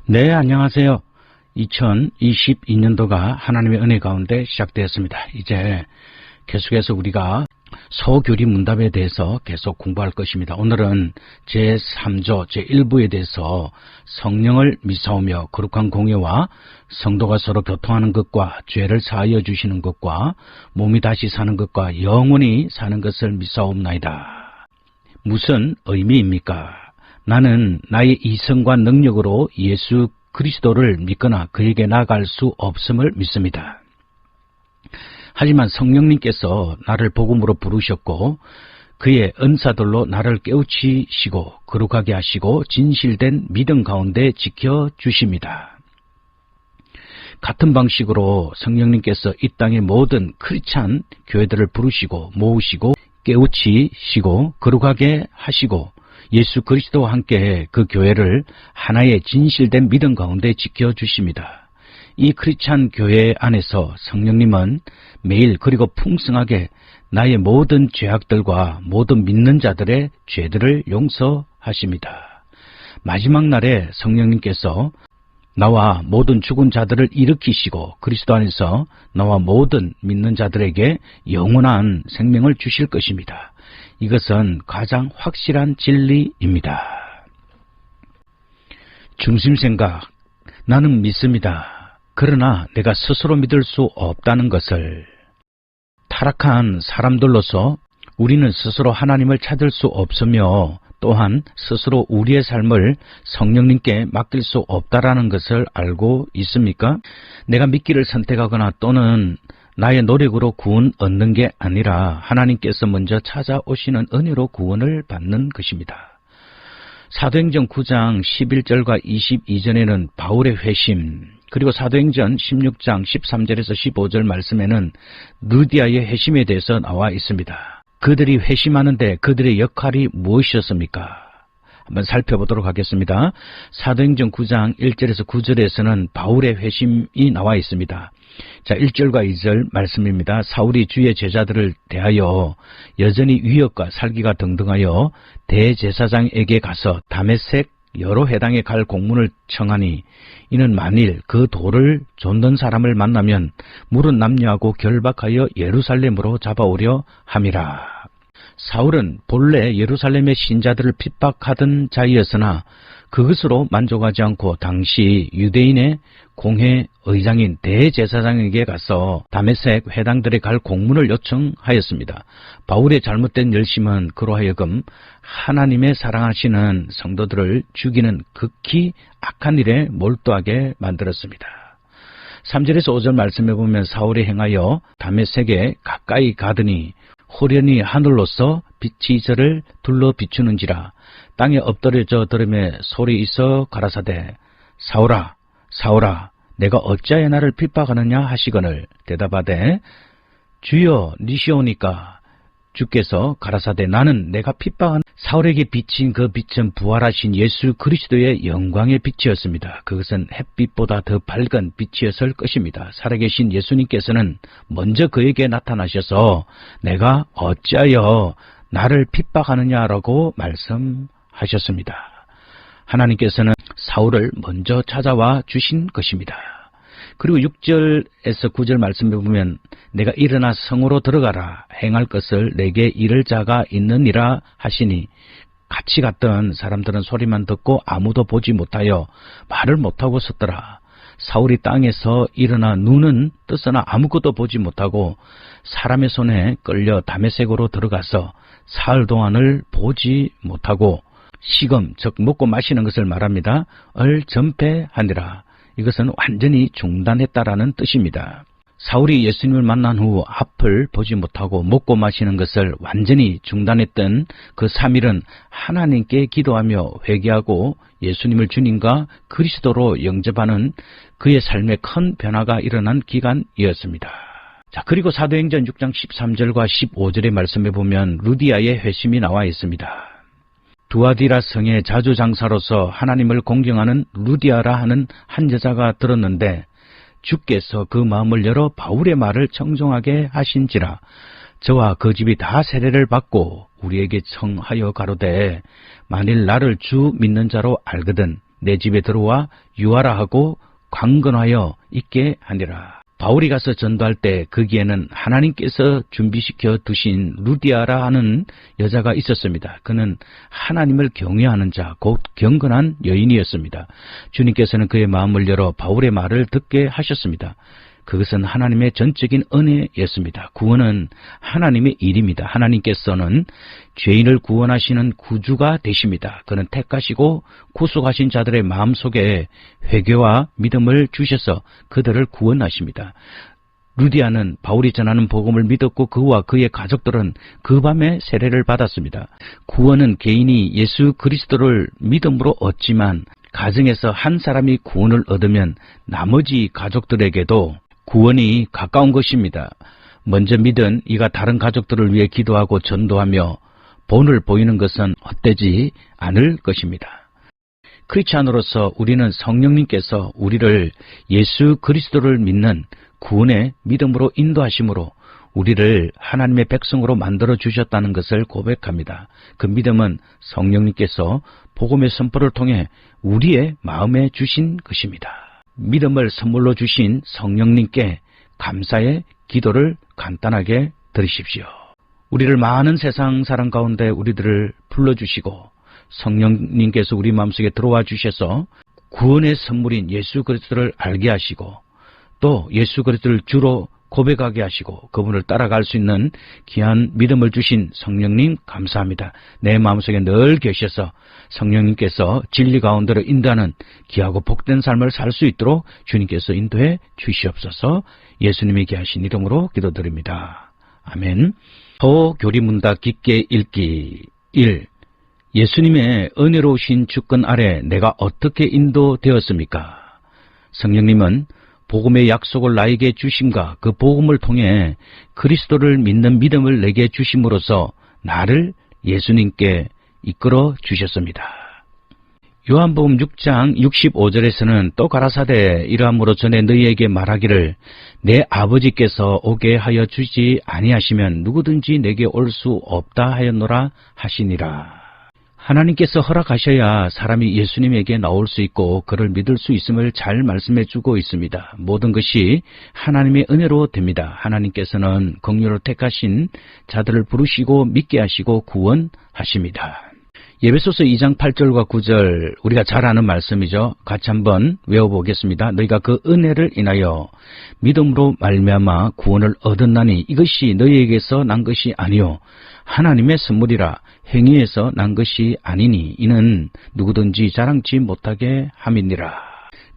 네, 안녕하세요. 2022년도가 하나님의 은혜 가운데 시작되었습니다. 이제 계속해서 우리가 소교리 문답에 대해서 계속 공부할 것입니다. 오늘은 제3조 제1부에 대해서 성령을 미사오며 거룩한 공예와 성도가 서로 교통하는 것과 죄를 사하여 주시는 것과 몸이 다시 사는 것과 영원히 사는 것을 미사옵나이다. 무슨 의미입니까? 나는 나의 이성과 능력으로 예수 그리스도를 믿거나 그에게 나아갈 수 없음을 믿습니다. 하지만 성령님께서 나를 복음으로 부르셨고 그의 은사들로 나를 깨우치시고 거룩하게 하시고 진실된 믿음 가운데 지켜주십니다. 같은 방식으로 성령님께서 이 땅의 모든 크리스찬 교회들을 부르시고 모으시고 깨우치시고 거룩하게 하시고 예수 그리스도와 함께 그 교회를 하나의 진실된 믿음 가운데 지켜주십니다. 이 크리스찬 교회 안에서 성령님은 매일 그리고 풍성하게 나의 모든 죄악들과 모든 믿는 자들의 죄들을 용서하십니다. 마지막 날에 성령님께서 나와 모든 죽은 자들을 일으키시고 그리스도 안에서 나와 모든 믿는 자들에게 영원한 생명을 주실 것입니다. 이것은 가장 확실한 진리입니다. 중심생각, 나는 믿습니다. 그러나 내가 스스로 믿을 수 없다는 것을. 타락한 사람들로서 우리는 스스로 하나님을 찾을 수 없으며 또한 스스로 우리의 삶을 성령님께 맡길 수 없다라는 것을 알고 있습니까? 내가 믿기를 선택하거나 또는 나의 노력으로 구원 얻는 게 아니라 하나님께서 먼저 찾아오시는 은혜로 구원을 받는 것입니다. 사도행전 9장 11절과 22절에는 바울의 회심, 그리고 사도행전 16장 13절에서 15절 말씀에는 루디아의 회심에 대해서 나와 있습니다. 그들이 회심하는데 그들의 역할이 무엇이었습니까? 한번 살펴보도록 하겠습니다. 사도행전 9장 1절에서 9절에서는 바울의 회심이 나와 있습니다. 자, 1절과 2절 말씀입니다. 사울이 주의 제자들을 대하여 여전히 위협과 살기가 등등하여 대제사장에게 가서 다메섹 여러 회당에 갈 공문을 청하니 이는 만일 그 돌을 좇는 사람을 만나면 물은 남녀하고 결박하여 예루살렘으로 잡아오려 함이라. 사울은 본래 예루살렘의 신자들을 핍박하던 자이었으나 그것으로 만족하지 않고 당시 유대인의 공회 의장인 대제사장에게 가서 다메섹 회당들에 갈 공문을 요청하였습니다. 바울의 잘못된 열심은 그로 하여금 하나님의 사랑하시는 성도들을 죽이는 극히 악한 일에 몰두하게 만들었습니다. 3절에서 5절 말씀해 보면 사울이 행하여 다메섹에 가까이 가더니 호련히 하늘로서 빛이 저를 둘러 비추는지라 땅에 엎드려져 들음에 소리 있어 가라사대 사울아 사울아 내가 어찌하여 나를 핍박하느냐 하시거늘 대답하되 주여 니시오니까 주께서 가라사대 나는 내가 핍박한 사울에게 비친 그 빛은 부활하신 예수 그리스도의 영광의 빛이었습니다. 그것은 햇빛보다 더 밝은 빛이었을 것입니다. 살아계신 예수님께서는 먼저 그에게 나타나셔서 내가 어찌하여 나를 핍박하느냐라고 말씀하셨습니다. 하나님께서는 사울을 먼저 찾아와 주신 것입니다. 그리고 6절에서 9절 말씀에 보면 내가 일어나 성으로 들어가라 행할 것을 내게 이를 자가 있느니라 하시니 같이 갔던 사람들은 소리만 듣고 아무도 보지 못하여 말을 못하고 섰더라. 사울이 땅에서 일어나 눈은 뜨서나 아무것도 보지 못하고 사람의 손에 끌려 다메섹으로 들어가서 사흘 동안을 보지 못하고 식음 즉 먹고 마시는 것을 말합니다. 을 전폐하니라. 이것은 완전히 중단했다라는 뜻입니다. 사울이 예수님을 만난 후 앞을 보지 못하고 먹고 마시는 것을 완전히 중단했던 그 3일은 하나님께 기도하며 회개하고 예수님을 주님과 그리스도로 영접하는 그의 삶에 큰 변화가 일어난 기간이었습니다. 자, 그리고 사도행전 6장 13절과 15절의 말씀에 보면 루디아의 회심이 나와 있습니다. 두아디라 성의 자주장사로서 하나님을 공경하는 루디아라 하는 한 여자가 들었는데 주께서 그 마음을 열어 바울의 말을 청종하게 하신지라. 저와 그 집이 다 세례를 받고 우리에게 청하여 가로되 만일 나를 주 믿는 자로 알거든 내 집에 들어와 유하라 하고 강건하여 있게 하니라. 바울이 가서 전도할 때 거기에는 하나님께서 준비시켜 두신 루디아라 하는 여자가 있었습니다. 그는 하나님을 경외하는 자, 곧 경건한 여인이었습니다. 주님께서는 그의 마음을 열어 바울의 말을 듣게 하셨습니다. 그것은 하나님의 전적인 은혜였습니다. 구원은 하나님의 일입니다. 하나님께서는 죄인을 구원하시는 구주가 되십니다. 그는 택하시고 구속하신 자들의 마음속에 회개와 믿음을 주셔서 그들을 구원하십니다. 루디아는 바울이 전하는 복음을 믿었고 그와 그의 가족들은 그 밤에 세례를 받았습니다. 구원은 개인이 예수 그리스도를 믿음으로 얻지만 가정에서 한 사람이 구원을 얻으면 나머지 가족들에게도 구원이 가까운 것입니다. 먼저 믿은 이가 다른 가족들을 위해 기도하고 전도하며 본을 보이는 것은 헛되지 않을 것입니다. 크리스찬으로서 우리는 성령님께서 우리를 예수 그리스도를 믿는 구원의 믿음으로 인도하심으로 우리를 하나님의 백성으로 만들어 주셨다는 것을 고백합니다. 그 믿음은 성령님께서 복음의 선포를 통해 우리의 마음에 주신 것입니다. 믿음을 선물로 주신 성령님께 감사의 기도를 간단하게 드리십시오. 우리를 많은 세상 사람 가운데 우리들을 불러주시고 성령님께서 우리 마음속에 들어와 주셔서 구원의 선물인 예수 그리스도를 알게 하시고 또 예수 그리스도를 주로 고백하게 하시고 그분을 따라갈 수 있는 귀한 믿음을 주신 성령님 감사합니다. 내 마음속에 늘 계셔서 성령님께서 진리 가운데로 인도하는 귀하고 복된 삶을 살 수 있도록 주님께서 인도해 주시옵소서. 예수님이 귀하신 이름으로 기도드립니다. 아멘. 교리문답 깊게 읽기 1. 예수님의 은혜로우신 주권 아래 내가 어떻게 인도되었습니까? 성령님은 복음의 약속을 나에게 주심과 그 복음을 통해 그리스도를 믿는 믿음을 내게 주심으로써 나를 예수님께 이끌어 주셨습니다. 요한복음 6장 65절에서는 또 가라사대 이러함으로 전에 너희에게 말하기를 내 아버지께서 오게 하여 주지 아니하시면 누구든지 내게 올 수 없다 하였노라 하시니라. 하나님께서 허락하셔야 사람이 예수님에게 나올 수 있고 그를 믿을 수 있음을 잘 말씀해 주고 있습니다. 모든 것이 하나님의 은혜로 됩니다. 하나님께서는 긍휼을 택하신 자들을 부르시고 믿게 하시고 구원하십니다. 에베소서 2장 8절과 9절 우리가 잘 아는 말씀이죠. 같이 한번 외워보겠습니다. 너희가 그 은혜를 인하여 믿음으로 말미암아 구원을 얻었나니 이것이 너희에게서 난 것이 아니요 하나님의 선물이라 행위에서 난 것이 아니니 이는 누구든지 자랑치 못하게 함이니라.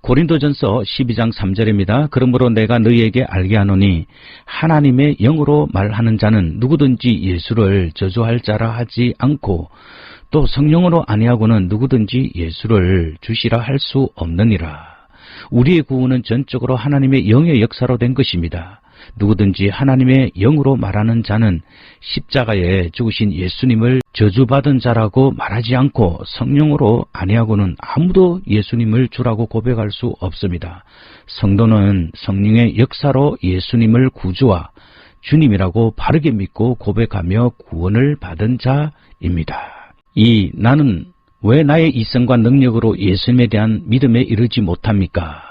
고린도전서 12장 3절입니다. 그러므로 내가 너희에게 알게 하노니 하나님의 영으로 말하는 자는 누구든지 예수를 저주할 자라 하지 않고 또 성령으로 아니하고는 누구든지 예수를 주시라 할 수 없느니라. 우리의 구원은 전적으로 하나님의 영의 역사로 된 것입니다. 누구든지 하나님의 영으로 말하는 자는 십자가에 죽으신 예수님을 저주받은 자라고 말하지 않고 성령으로 아니하고는 아무도 예수님을 주라고 고백할 수 없습니다. 성도는 성령의 역사로 예수님을 구주와 주님이라고 바르게 믿고 고백하며 구원을 받은 자입니다. 나는 왜 나의 이성과 능력으로 예수님에 대한 믿음에 이르지 못합니까?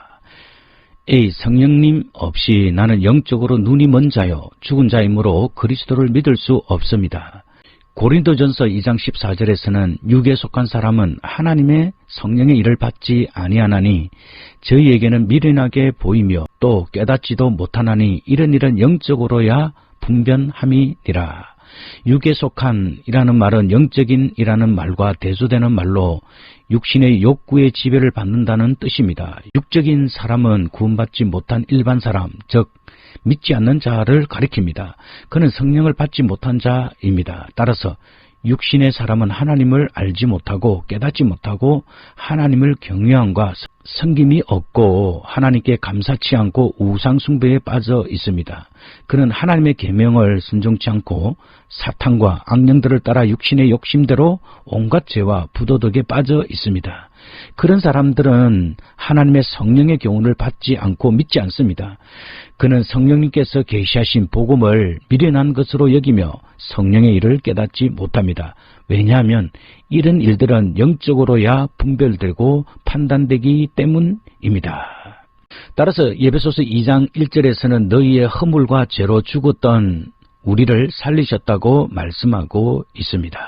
성령님 없이 나는 영적으로 눈이 먼 자요 죽은 자이므로 그리스도를 믿을 수 없습니다. 고린도전서 2장 14절에서는 육에 속한 사람은 하나님의 성령의 일을 받지 아니하나니 저희에게는 미련하게 보이며 또 깨닫지도 못하나니 이런 영적으로야 분변함이니라. 육에 속한 이라는 말은 영적인 이라는 말과 대조되는 말로 육신의 욕구의 지배를 받는다는 뜻입니다. 육적인 사람은 구원받지 못한 일반 사람, 즉 믿지 않는 자를 가리킵니다. 그는 성령을 받지 못한 자입니다. 따라서 육신의 사람은 하나님을 알지 못하고 깨닫지 못하고 하나님을 경외함과 섬김이 없고 하나님께 감사치 않고 우상 숭배에 빠져 있습니다. 그는 하나님의 계명을 순종치 않고 사탄과 악령들을 따라 육신의 욕심대로 온갖 죄와 부도덕에 빠져 있습니다. 그런 사람들은 하나님의 성령의 교훈을 받지 않고 믿지 않습니다. 그는 성령님께서 계시하신 복음을 미련한 것으로 여기며 성령의 일을 깨닫지 못합니다. 왜냐하면 이런 일들은 영적으로야 분별되고 판단되기 때문입니다. 따라서 에베소서 2장 1절에서는 너희의 허물과 죄로 죽었던 우리를 살리셨다고 말씀하고 있습니다.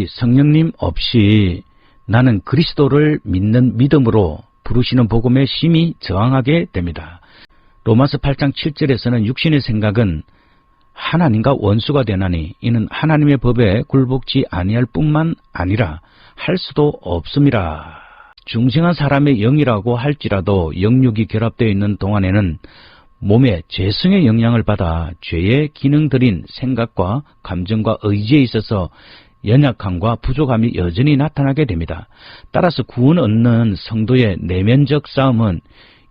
성령님 없이 나는 그리스도를 믿는 믿음으로 부르시는 복음에 심히 저항하게 됩니다. 로마서 8장 7절에서는 육신의 생각은 하나님과 원수가 되나니 이는 하나님의 법에 굴복지 아니할 뿐만 아니라 할 수도 없음이라. 중생한 사람의 영이라고 할지라도 영육이 결합되어 있는 동안에는 몸의 죄성의 영향을 받아 죄의 기능들인 생각과 감정과 의지에 있어서 연약함과 부족함이 여전히 나타나게 됩니다. 따라서 구원 얻는 성도의 내면적 싸움은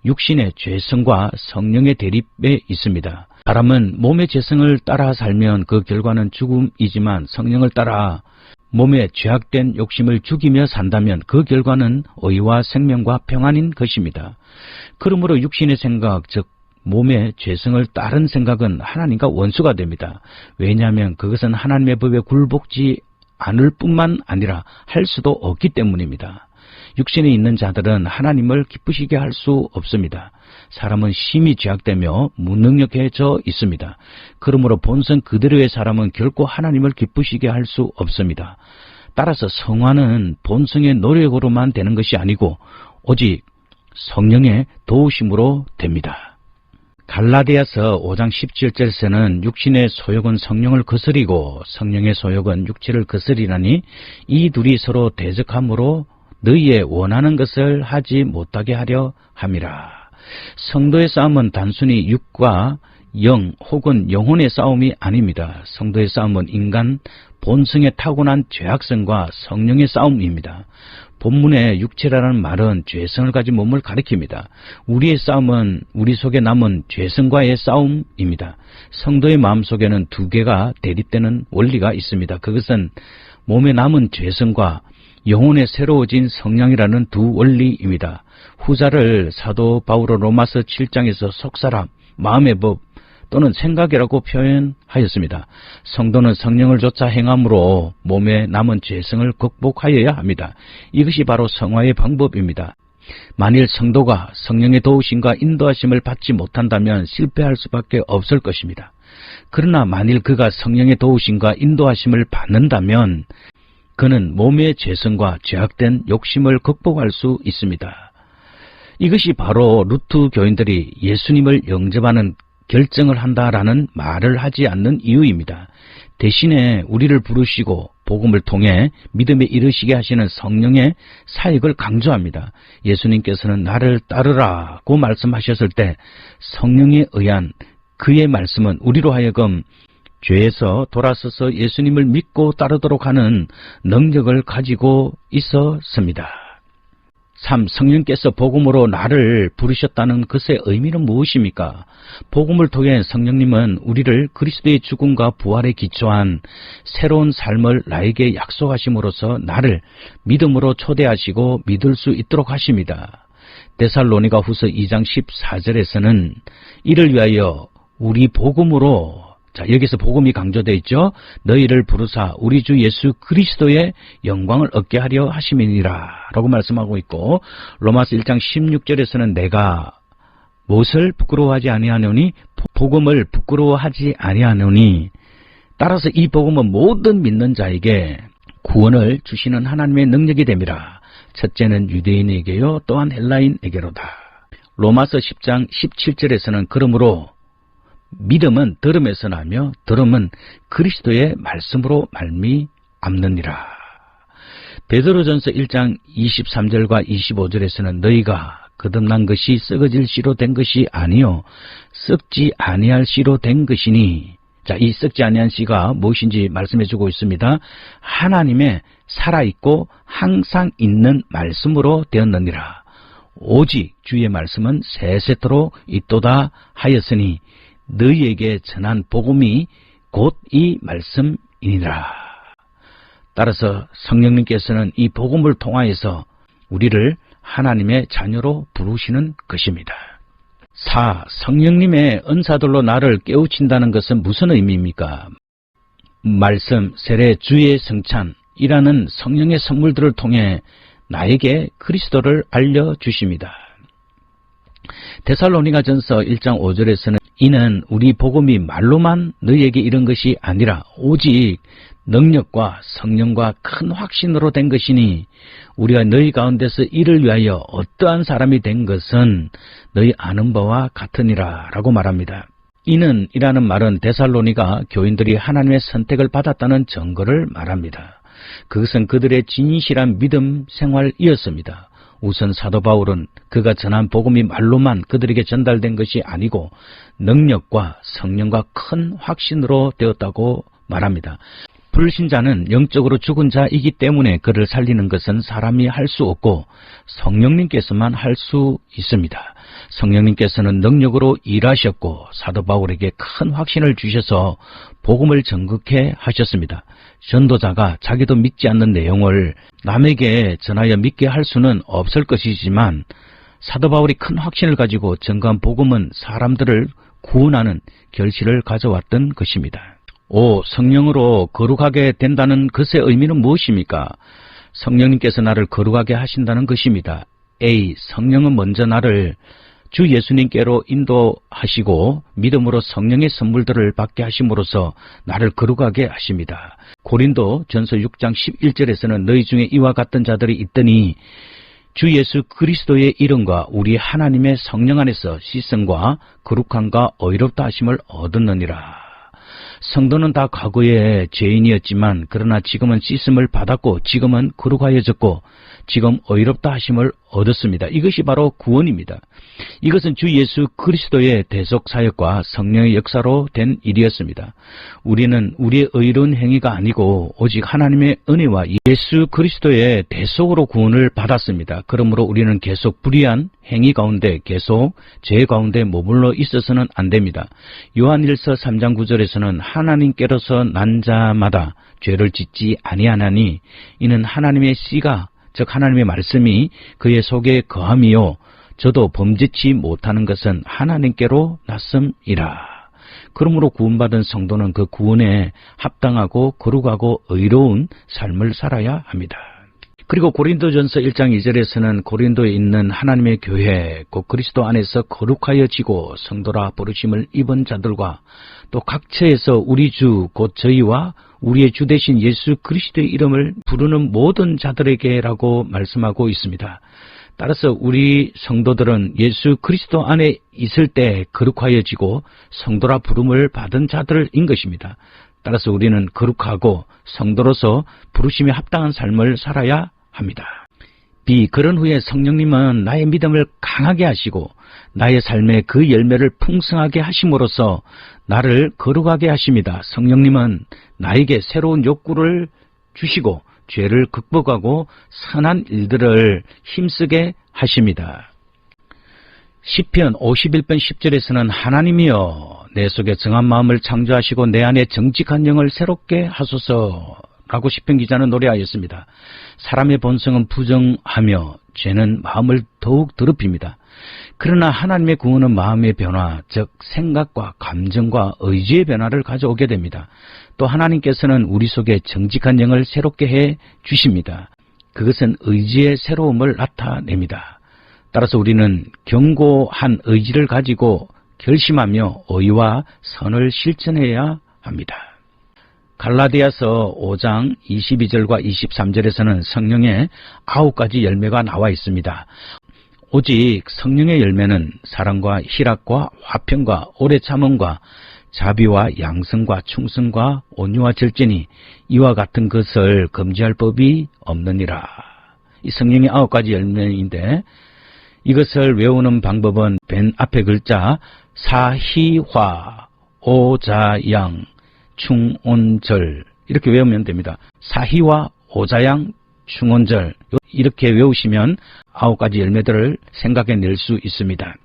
육신의 죄성과 성령의 대립에 있습니다. 사람은 몸의 죄성을 따라 살면 그 결과는 죽음이지만 성령을 따라 몸의 죄악된 욕심을 죽이며 산다면 그 결과는 의와 생명과 평안인 것입니다. 그러므로 육신의 생각, 즉 몸의 죄성을 따른 생각은 하나님과 원수가 됩니다. 왜냐하면 그것은 하나님의 법에 굴복지 않을 뿐만 아니라 할 수도 없기 때문입니다. 육신에 있는 자들은 하나님을 기쁘시게 할 수 없습니다. 사람은 심히 죄악되며 무능력해져 있습니다. 그러므로 본성 그대로의 사람은 결코 하나님을 기쁘시게 할 수 없습니다. 따라서 성화는 본성의 노력으로만 되는 것이 아니고 오직 성령의 도우심으로 됩니다. 갈라디아서 5장 17절에서는 육신의 소욕은 성령을 거스리고 성령의 소욕은 육체를 거스리나니 이 둘이 서로 대적함으로 너희의 원하는 것을 하지 못하게 하려 함이라. 성도의 싸움은 단순히 육과 영 혹은 영혼의 싸움이 아닙니다. 성도의 싸움은 인간 본성에 타고난 죄악성과 성령의 싸움입니다. 본문의 육체라는 말은 죄성을 가진 몸을 가리킵니다. 우리의 싸움은 우리 속에 남은 죄성과의 싸움입니다. 성도의 마음속에는 두 개가 대립되는 원리가 있습니다. 그것은 몸에 남은 죄성과 영혼에 새로워진 성령이라는 두 원리입니다. 후자를 사도 바울은 로마서 7장에서 속사람, 마음의 법 또는 생각이라고 표현하였습니다. 성도는 성령을 쫓아 행함으로 몸에 남은 죄성을 극복하여야 합니다. 이것이 바로 성화의 방법입니다. 만일 성도가 성령의 도우심과 인도하심을 받지 못한다면 실패할 수밖에 없을 것입니다. 그러나 만일 그가 성령의 도우심과 인도하심을 받는다면 그는 몸의 죄성과 죄악된 욕심을 극복할 수 있습니다. 이것이 바로 루트 교인들이 예수님을 영접하는 결정을 한다라는 말을 하지 않는 이유입니다. 대신에 우리를 부르시고 복음을 통해 믿음에 이르시게 하시는 성령의 사역을 강조합니다. 예수님께서는 나를 따르라고 말씀하셨을 때 성령에 의한 그의 말씀은 우리로 하여금 죄에서 돌아서서 예수님을 믿고 따르도록 하는 능력을 가지고 있었습니다. 3. 성령께서 복음으로 나를 부르셨다는 것의 의미는 무엇입니까? 복음을 통해 성령님은 우리를 그리스도의 죽음과 부활에 기초한 새로운 삶을 나에게 약속하심으로써 나를 믿음으로 초대하시고 믿을 수 있도록 하십니다. 데살로니가 후서 2장 14절에서는 이를 위하여 우리 복음으로, 자, 여기서 복음이 강조되어 있죠. 너희를 부르사 우리 주 예수 그리스도의 영광을 얻게 하려 하심이니라 라고 말씀하고 있고, 로마서 1장 16절에서는 내가 무엇을 부끄러워하지 아니하노니 복음을 부끄러워하지 아니하노니, 따라서 이 복음은 모든 믿는 자에게 구원을 주시는 하나님의 능력이 됨이라. 첫째는 유대인에게요 또한 헬라인에게로다. 로마서 10장 17절에서는 그러므로 믿음은 들음에서 나며 들음은 그리스도의 말씀으로 말미암느니라. 베드로전서 1장 23절과 25절에서는 너희가 거듭난 것이 썩어질 씨로 된 것이 아니요 썩지 아니할 씨로 된 것이니, 자, 이 썩지 아니한 씨가 무엇인지 말씀해주고 있습니다. 하나님의 살아있고 항상 있는 말씀으로 되었느니라. 오직 주의 말씀은 세세토록 있도다 하였으니 너희에게 전한 복음이 곧 이 말씀이니라. 따라서 성령님께서는 이 복음을 통하여서 우리를 하나님의 자녀로 부르시는 것입니다. 4. 성령님의 은사들로 나를 깨우친다는 것은 무슨 의미입니까? 말씀, 세례, 주의 성찬이라는 성령의 선물들을 통해 나에게 그리스도를 알려주십니다. 데살로니가전서 1장 5절에서는 이는 우리 복음이 말로만 너희에게 이른 것이 아니라 오직 능력과 성령과 큰 확신으로 된 것이니 우리가 너희 가운데서 이를 위하여 어떠한 사람이 된 것은 너희 아는 바와 같으니라 라고 말합니다. 이는 이라는 말은 데살로니가 교인들이 하나님의 선택을 받았다는 증거를 말합니다. 그것은 그들의 진실한 믿음 생활이었습니다. 우선 사도 바울은 그가 전한 복음이 말로만 그들에게 전달된 것이 아니고 능력과 성령과 큰 확신으로 되었다고 말합니다. 불신자는 영적으로 죽은 자이기 때문에 그를 살리는 것은 사람이 할 수 없고 성령님께서만 할 수 있습니다. 성령님께서는 능력으로 일하셨고 사도 바울에게 큰 확신을 주셔서 복음을 전극해 하셨습니다. 전도자가 자기도 믿지 않는 내용을 남에게 전하여 믿게 할 수는 없을 것이지만 사도 바울이 큰 확신을 가지고 전가한 복음은 사람들을 구원하는 결실을 가져왔던 것입니다. 5. 성령으로 거룩하게 된다는 것의 의미는 무엇입니까? 성령님께서 나를 거룩하게 하신다는 것입니다. A. 성령은 먼저 나를 주 예수님께로 인도하시고 믿음으로 성령의 선물들을 받게 하심으로써 나를 거룩하게 하십니다. 고린도 전서 6장 11절에서는 너희 중에 이와 같은 자들이 있더니 주 예수 그리스도의 이름과 우리 하나님의 성령 안에서 씻음과 거룩함과 의롭다 하심을 얻었느니라. 성도는 다 과거에 죄인이었지만 그러나 지금은 씻음을 받았고 지금은 거룩하여졌고 지금 의롭다 하심을 얻었습니다. 이것이 바로 구원입니다. 이것은 주 예수 그리스도의 대속 사역과 성령의 역사로 된 일이었습니다. 우리는 우리의 의로운 행위가 아니고 오직 하나님의 은혜와 예수 그리스도의 대속으로 구원을 받았습니다. 그러므로 우리는 계속 불의한 행위 가운데 계속 죄 가운데 머물러 있어서는 안 됩니다. 요한일서 3장 9절에서는 하나님께로서 난 자마다 죄를 짓지 아니하나니 이는 하나님의 씨가 즉 하나님의 말씀이 그의 속에 거함이요 저도 범죄치 못하는 것은 하나님께로 났음이라. 그러므로 구원받은 성도는 그 구원에 합당하고 거룩하고 의로운 삶을 살아야 합니다. 그리고 고린도전서 1장 2절에서는 고린도에 있는 하나님의 교회 곧 그리스도 안에서 거룩하여지고 성도라 부르심을 입은 자들과 또 각처에서 우리 주 곧 저희와 우리의 주 되신 예수 그리스도의 이름을 부르는 모든 자들에게라고 말씀하고 있습니다. 따라서 우리 성도들은 예수 그리스도 안에 있을 때 거룩하여지고 성도라 부름을 받은 자들인 것입니다. 따라서 우리는 거룩하고 성도로서 부르심에 합당한 삶을 살아야 합니다. B. 그런 후에 성령님은 나의 믿음을 강하게 하시고 나의 삶에 그 열매를 풍성하게 하심으로써 나를 거룩하게 하십니다. 성령님은 나에게 새로운 욕구를 주시고 죄를 극복하고 선한 일들을 힘쓰게 하십니다. 시편 51편 10절에서는 하나님이여 내 속에 정한 마음을 창조하시고 내 안에 정직한 영을 새롭게 하소서 라고 시편 기자는 노래하였습니다. 사람의 본성은 부정하며 죄는 마음을 더욱 더럽힙니다. 그러나 하나님의 구원은 마음의 변화, 즉 생각과 감정과 의지의 변화를 가져오게 됩니다. 또 하나님께서는 우리 속에 정직한 영을 새롭게 해 주십니다. 그것은 의지의 새로움을 나타냅니다. 따라서 우리는 견고한 의지를 가지고 결심하며 의와 선을 실천해야 합니다. 갈라디아서 5장 22절과 23절에서는 성령의 9가지 열매가 나와 있습니다. 오직 성령의 열매는 사랑과 희락과 화평과 오래 참음과 자비와 양성과 충성과 온유와 절제니 이와 같은 것을 금지할 법이 없느니라. 이 성령의 9가지 열매인데 이것을 외우는 방법은 맨 앞에 글자 사희화 오자양 충온절 이렇게 외우면 됩니다. 사희와 오자양 충온절 이렇게 외우시면 9가지 열매들을 생각해낼 수 있습니다.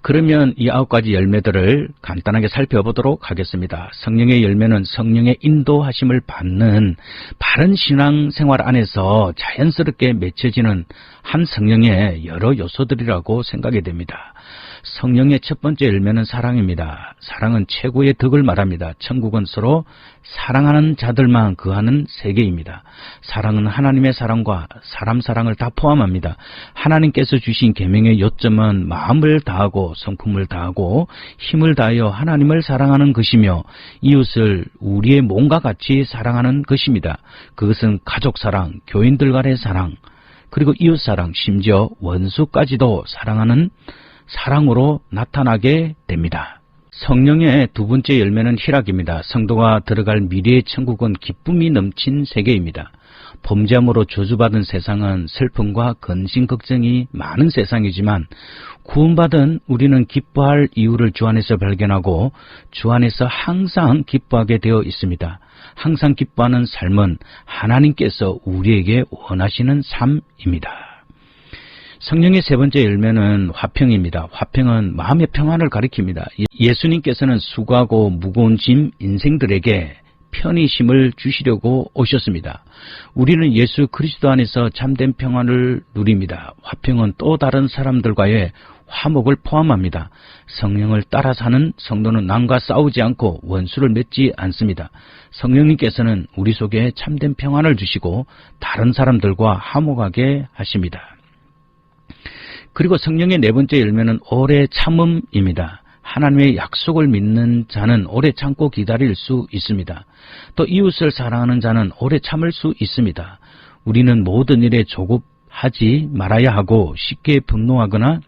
그러면 이 9가지 열매들을 간단하게 살펴보도록 하겠습니다. 성령의 열매는 성령의 인도하심을 받는 바른 신앙생활 안에서 자연스럽게 맺혀지는 한 성령의 여러 요소들이라고 생각이 됩니다. 성령의 첫 번째 열매는 사랑입니다. 사랑은 최고의 덕을 말합니다. 천국은 서로 사랑하는 자들만 거하는 세계입니다. 사랑은 하나님의 사랑과 사람 사랑을 다 포함합니다. 하나님께서 주신 계명의 요점은 마음을 다하고 성품을 다하고 힘을 다하여 하나님을 사랑하는 것이며 이웃을 우리의 몸과 같이 사랑하는 것입니다. 그것은 가족 사랑, 교인들 간의 사랑, 그리고 이웃 사랑, 심지어 원수까지도 사랑하는 사랑으로 나타나게 됩니다. 성령의 두 번째 열매는 희락입니다. 성도가 들어갈 미래의 천국은 기쁨이 넘친 세계입니다. 범죄함으로 저주받은 세상은 슬픔과 근심 걱정이 많은 세상이지만 구원받은 우리는 기뻐할 이유를 주 안에서 발견하고 주 안에서 항상 기뻐하게 되어 있습니다. 항상 기뻐하는 삶은 하나님께서 우리에게 원하시는 삶입니다. 성령의 세 번째 열매는 화평입니다. 화평은 마음의 평안을 가리킵니다. 예수님께서는 수고하고 무거운 짐 인생들에게 편히심을 주시려고 오셨습니다. 우리는 예수 그리스도 안에서 참된 평안을 누립니다. 화평은 또 다른 사람들과의 화목을 포함합니다. 성령을 따라 사는 성도는 남과 싸우지 않고 원수를 맺지 않습니다. 성령님께서는 우리 속에 참된 평안을 주시고 다른 사람들과 화목하게 하십니다. 그리고 성령의 네 번째 열매는 오래 참음입니다. 하나님의 약속을 믿는 자는 오래 참고 기다릴 수 있습니다. 또 이웃을 사랑하는 자는 오래 참을 수 있습니다. 우리는 모든 일에 조급하지 말아야 하고 쉽게 분노하거나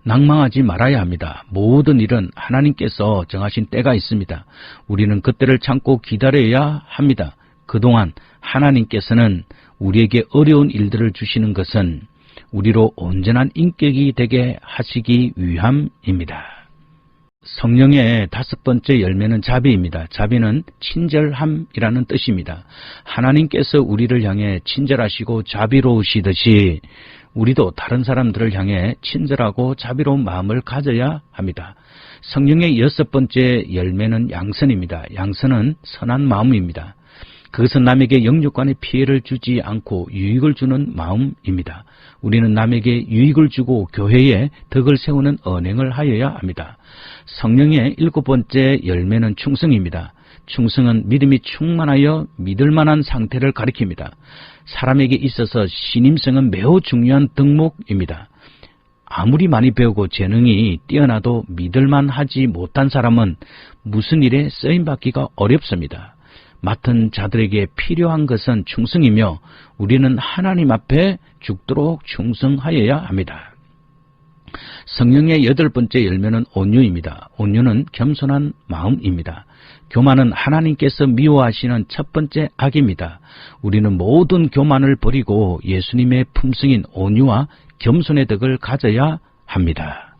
낭망하지 말아야 합니다. 모든 일은 하나님께서 정하신 때가 있습니다. 우리는 그때를 참고 기다려야 합니다. 그동안 하나님께서는 우리에게 어려운 일들을 주시는 것은 우리로 온전한 인격이 되게 하시기 위함입니다. 성령의 다섯 번째 열매는 자비입니다. 자비는 친절함이라는 뜻입니다. 하나님께서 우리를 향해 친절하시고 자비로우시듯이 우리도 다른 사람들을 향해 친절하고 자비로운 마음을 가져야 합니다. 성령의 여섯 번째 열매는 양선입니다. 양선은 선한 마음입니다. 그것은 남에게 영육간의 피해를 주지 않고 유익을 주는 마음입니다. 우리는 남에게 유익을 주고 교회에 덕을 세우는 언행을 하여야 합니다. 성령의 일곱 번째 열매는 충성입니다. 충성은 믿음이 충만하여 믿을 만한 상태를 가리킵니다. 사람에게 있어서 신임성은 매우 중요한 덕목입니다. 아무리 많이 배우고 재능이 뛰어나도 믿을만 하지 못한 사람은 무슨 일에 쓰임받기가 어렵습니다. 맡은 자들에게 필요한 것은 충성이며 우리는 하나님 앞에 죽도록 충성하여야 합니다. 성령의 여덟 번째 열매는 온유입니다. 온유는 겸손한 마음입니다. 교만은 하나님께서 미워하시는 첫 번째 악입니다. 우리는 모든 교만을 버리고 예수님의 품성인 온유와 겸손의 덕을 가져야 합니다.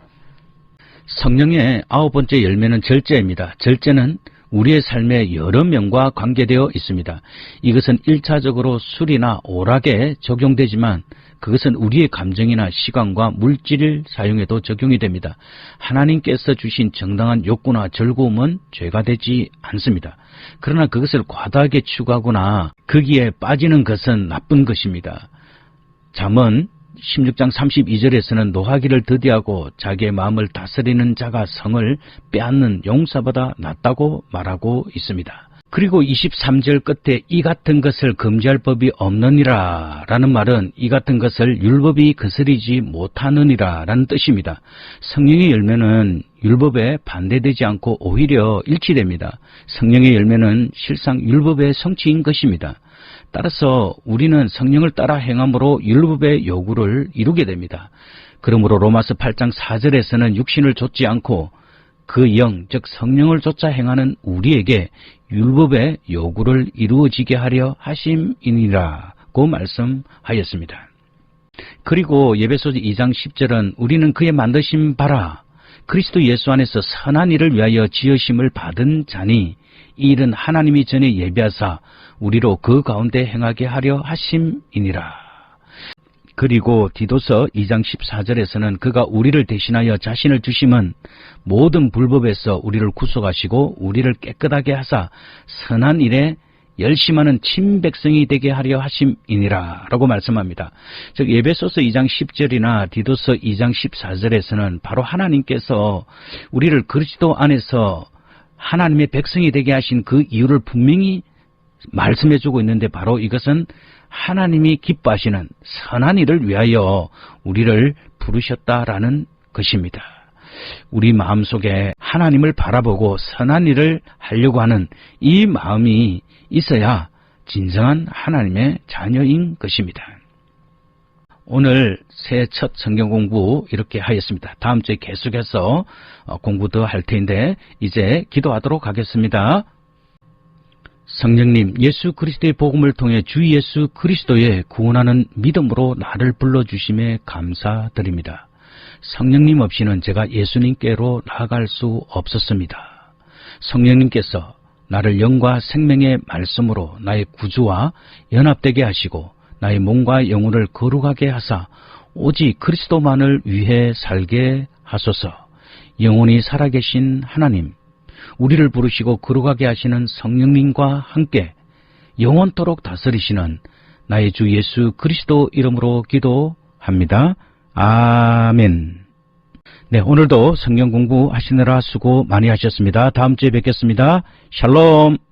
성령의 아홉 번째 열매는 절제입니다. 절제는 우리의 삶에 여러 면과 관계되어 있습니다. 이것은 1차적으로 술이나 오락에 적용되지만 그것은 우리의 감정이나 시간과 물질을 사용해도 적용이 됩니다. 하나님께서 주신 정당한 욕구나 즐거움은 죄가 되지 않습니다. 그러나 그것을 과다하게 추구하거나 거기에 빠지는 것은 나쁜 것입니다. 잠언 16장 32절에서는 노하기를 더디하고 자기의 마음을 다스리는 자가 성을 빼앗는 용사보다 낫다고 말하고 있습니다. 그리고 23절 끝에 이 같은 것을 금지할 법이 없느니라 라는 말은 이 같은 것을 율법이 거스리지 못하느니라 라는 뜻입니다. 성령의 열매는 율법에 반대되지 않고 오히려 일치됩니다. 성령의 열매는 실상 율법의 성취인 것입니다. 따라서 우리는 성령을 따라 행함으로 율법의 요구를 이루게 됩니다. 그러므로 로마서 8장 4절에서는 육신을 좇지 않고 그 영, 즉 성령을 좇아 행하는 우리에게 율법의 요구를 이루어지게 하려 하심이니라고 말씀하였습니다. 그리고 에베소서 2장 10절은 우리는 그의 만드신 바라 그리스도 예수 안에서 선한 일을 위하여 지으심을 받은 자니 이 일은 하나님이 전에 예비하사 우리로 그 가운데 행하게 하려 하심이니라. 그리고 디도서 2장 14절에서는 그가 우리를 대신하여 자신을 주심은 모든 불법에서 우리를 구속하시고 우리를 깨끗하게 하사 선한 일에 열심하는 친백성이 되게 하려 하심이니라 라고 말씀합니다. 즉 에베소서 2장 10절이나 디도서 2장 14절에서는 바로 하나님께서 우리를 그리스도 안에서 하나님의 백성이 되게 하신 그 이유를 분명히 말씀해주고 있는데, 바로 이것은 하나님이 기뻐하시는 선한 일을 위하여 우리를 부르셨다라는 것입니다. 우리 마음속에 하나님을 바라보고 선한 일을 하려고 하는 이 마음이 있어야 진정한 하나님의 자녀인 것입니다. 오늘 새해 첫 성경 공부 이렇게 하였습니다. 다음 주에 계속해서 공부 더 할 텐데 이제 기도하도록 하겠습니다. 성령님, 예수 그리스도의 복음을 통해 주 예수 그리스도의 구원하는 믿음으로 나를 불러주심에 감사드립니다. 성령님 없이는 제가 예수님께로 나아갈 수 없었습니다. 성령님께서 나를 영과 생명의 말씀으로 나의 구주와 연합되게 하시고 나의 몸과 영혼을 거룩하게 하사 오직 그리스도만을 위해 살게 하소서. 영원히 살아계신 하나님, 우리를 부르시고 거룩하게 하시는 성령님과 함께 영원토록 다스리시는 나의 주 예수 그리스도 이름으로 기도합니다. 아멘. 네, 오늘도 성경 공부하시느라 수고 많이 하셨습니다. 다음 주에 뵙겠습니다. 샬롬.